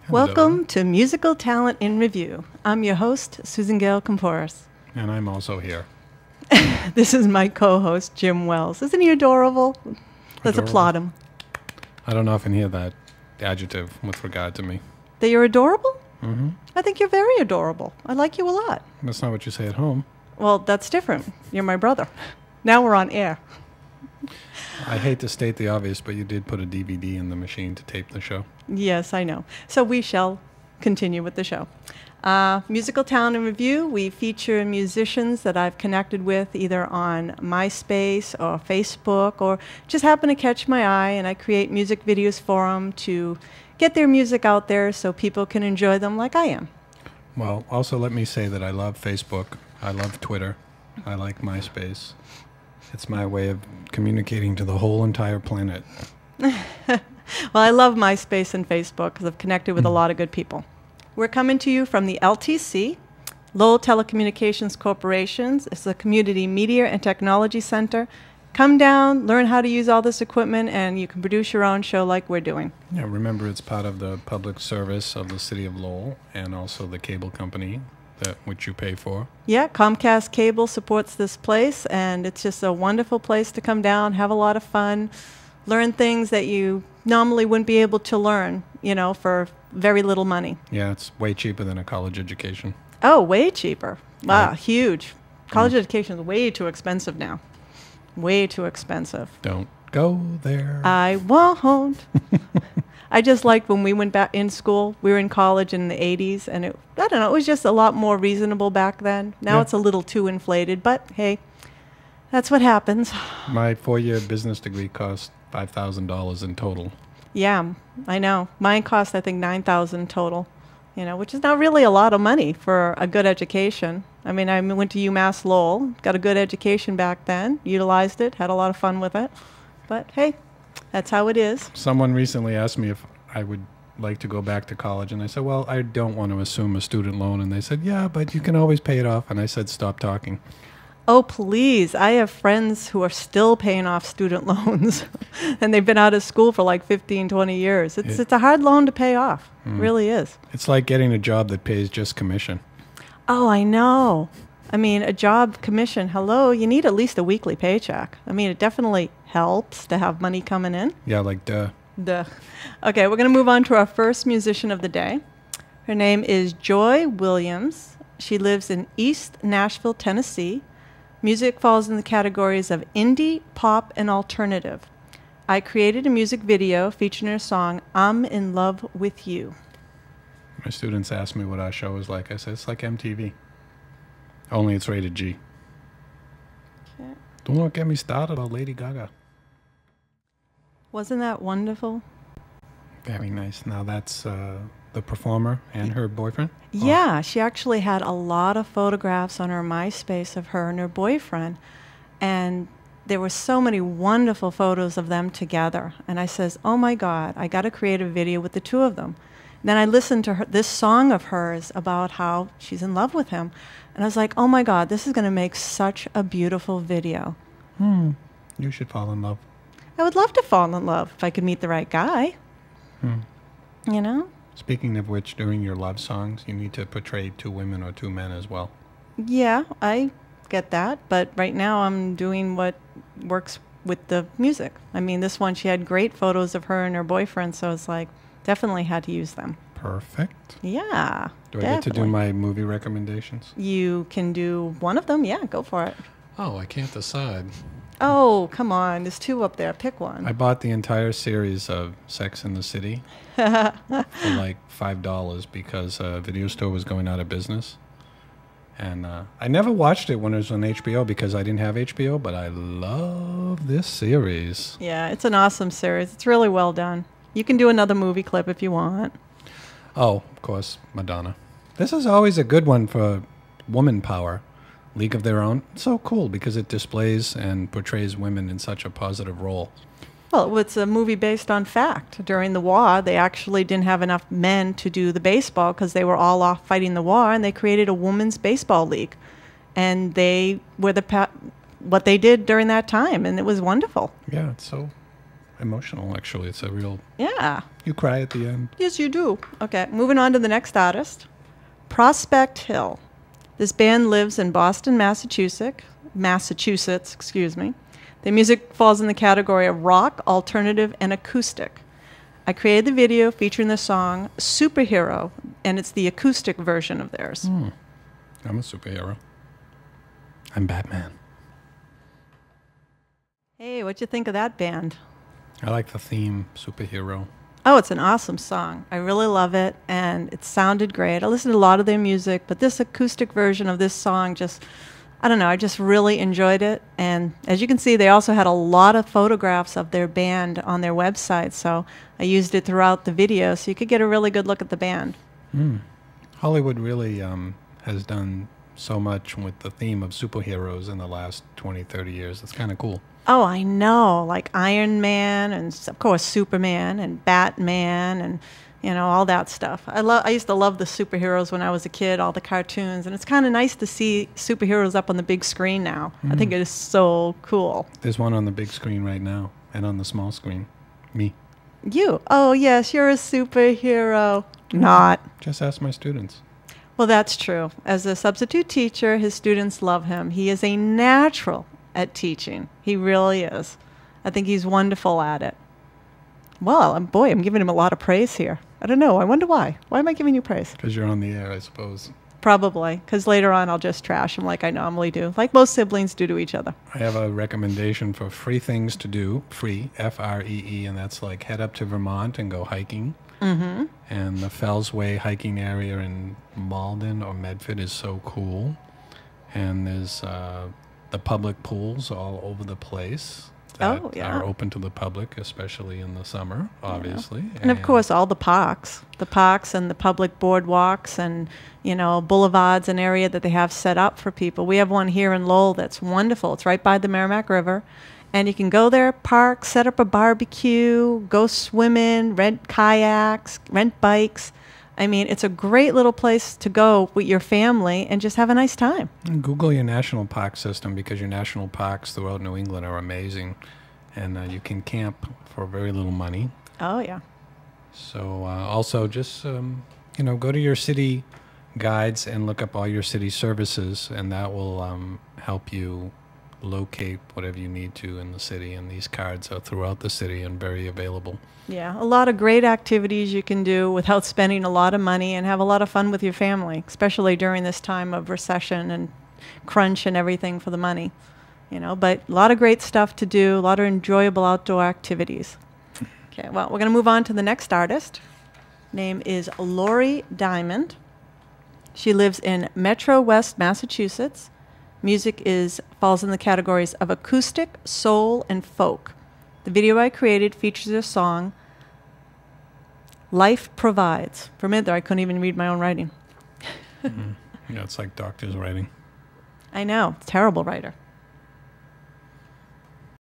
Hello. Welcome to Musical Talent in Review. I'm your host, Gail Koumpouras. And I'm also here. This is my co-host, Jim Wells. Isn't he adorable? Let's Adorable. applaud him. I don't often hear that adjective with regard to me. That you're adorable? Mm-hmm. I think you're very adorable. I like you a lot. That's not what you say at home. Well, that's different. You're my brother. Now we're on air. I hate to state the obvious, but you did put a DVD in the machine to tape the show. Yes, I know. So we shall continue with the show. Musical Talent in Review, we feature musicians that I've connected with either on MySpace or Facebook or just happen to catch my eye, and I create music videos for them to get their music out there so people can enjoy them like I am. Well, also let me say that I love Facebook. I love Twitter. I like MySpace. It's my way of communicating to the whole entire planet. Well, I love MySpace and Facebook because I've connected with a lot of good people. We're coming to you from the LTC, Lowell Telecommunications Corporations. It's a community media and technology center. Come down, learn how to use all this equipment, and you can produce your own show like we're doing. Yeah, remember it's part of the public service of the city of Lowell and also the cable company which you pay for. Yeah, Comcast Cable supports this place, and it's just a wonderful place to come down, have a lot of fun, learn things that you normally wouldn't be able to learn, you know, for very little money. Yeah, it's way cheaper than a college education. Oh, way cheaper. Wow, Right. huge. College education is way too expensive now. Way too expensive. Don't go there. I won't. I just liked when we went back in school. We were in college in the 80s, and I don't know, it was just a lot more reasonable back then. Now Yeah. it's a little too inflated, but hey, that's what happens. My 4-year business degree cost $5,000 in total. Yeah, I know. Mine cost, I think, $9,000 total, you know, which is not really a lot of money for a good education. I mean, I went to UMass Lowell, got a good education back then, utilized it, had a lot of fun with it. But hey, that's how it is. Someone recently asked me if I would like to go back to college, and I said, well, I don't want to assume a student loan. And they said, yeah, but you can always pay it off. And I said, stop talking. Oh, please. I have friends who are still paying off student loans, and they've been out of school for like 15, 20 years. It's a hard loan to pay off. It really is. It's like getting a job that pays just commission. Oh, I know. I mean, a job commission, hello, you need at least a weekly paycheck. I mean, it definitely helps to have money coming in. Yeah, like duh. Duh. Okay, we're going to move on to our first musician of the day. Her name is Joy Williams. She lives in East Nashville, Tennessee. Music falls in the categories of indie, pop, and alternative. I created a music video featuring her song, I'm in Love with You. My students ask me what our show is like. I said, it's like MTV. Only it's rated G. Okay. Don't get me started on Lady Gaga. Wasn't that wonderful? Very nice. Now that's the performer and her boyfriend? Yeah, she actually had a lot of photographs on her MySpace of her and her boyfriend. And there were so many wonderful photos of them together. And I says, oh my God, I got to create a video with the two of them. Then I listened to this song of hers about how she's in love with him. And I was like, oh my God, this is going to make such a beautiful video. You should fall in love. I would love to fall in love if I could meet the right guy. You know? Speaking of which, during your love songs, you need to portray 2 women or 2 men as well. Yeah, I get that. But right now I'm doing what works with the music. I mean, this one, she had great photos of her and her boyfriend. So it's like, definitely had to use them. Perfect. Yeah. Do I get to do my movie recommendations? You can do one of them. Yeah, go for it. Oh, I can't decide. Oh, come on. There's 2 up there. Pick one. I bought the entire series of Sex and the City for like $5 because a video store was going out of business. And I never watched it when it was on HBO because I didn't have HBO, but I love this series. Yeah, it's an awesome series. It's really well done. You can do another movie clip if you want. Oh, of course, Madonna. This is always a good one for woman power. League of Their Own. It's so cool because it displays and portrays women in such a positive role. Well, it's a movie based on fact. During the war, they actually didn't have enough men to do the baseball because they were all off fighting the war, and they created a women's baseball league. And they were what they did during that time, and it was wonderful. Yeah, it's so emotional, actually. It's a real... Yeah. You cry at the end. Yes, you do. Okay, moving on to the next artist. Prospect Hill. This band lives in Boston, Massachusetts, excuse me. Their music falls in the category of rock, alternative, and acoustic. I created the video featuring the song Superhero, and it's the acoustic version of theirs. I'm a superhero. I'm Batman. Hey, what'd you think of that band? I like the theme, superhero. Oh, it's an awesome song. I really love it, and it sounded great. I listened to a lot of their music, but this acoustic version of this song just, I don't know, I just really enjoyed it. And as you can see, they also had a lot of photographs of their band on their website, so I used it throughout the video so you could get a really good look at the band. Hollywood really has done so much with the theme of superheroes in the last 20, 30 years. It's kind of cool. Oh, I know, like Iron Man and, of course, Superman and Batman and, you know, all that stuff. I used to love the superheroes when I was a kid, all the cartoons, and it's kind of nice to see superheroes up on the big screen now. I think it is so cool. There's one on the big screen right now and on the small screen. Me. You? Oh, yes, you're a superhero. Not. Just ask my students. Well, that's true. As a substitute teacher, his students love him. He is a natural at teaching. He really is. I think he's wonderful at it. Well, boy, I'm giving him a lot of praise here. I don't know. I wonder why. Why am I giving you praise? Because you're on the air, I suppose. Probably, because later on I'll just trash him like I normally do, like most siblings do to each other. I have a recommendation for free things to do, free, F-R-E-E, and that's like head up to Vermont and go hiking. And the Fells Way hiking area in Malden or Medford is so cool. And there's the public pools all over the place that are open to the public, especially in the summer, obviously. And of course, all the parks and the public boardwalks and, you know, boulevards, an area that they have set up for people. We have one here in Lowell that's wonderful. It's right by the Merrimack River. And you can go there, park, set up a barbecue, go swimming, rent kayaks, rent bikes. I mean, it's a great little place to go with your family and just have a nice time. And Google your national park system, because your national parks throughout New England are amazing. And you can camp for very little money. Oh, yeah. So also just, you know, go to your city guides and look up all your city services, and that will help you locate whatever you need to in the city. And these cards are throughout the city and very available. Yeah, a lot of great activities you can do without spending a lot of money and have a lot of fun with your family, especially during this time of recession and crunch and everything for the money. You know, but a lot of great stuff to do, a lot of enjoyable outdoor activities. Okay, well, we're going to move on to the next artist. Name is Lori Diamond. She lives in Metro West, Massachusetts. Music falls in the categories of acoustic, soul, and folk. The video I created features a song, Life Provides. For a minute there, I couldn't even read my own writing. Yeah, it's like doctors writing. I know, terrible writer.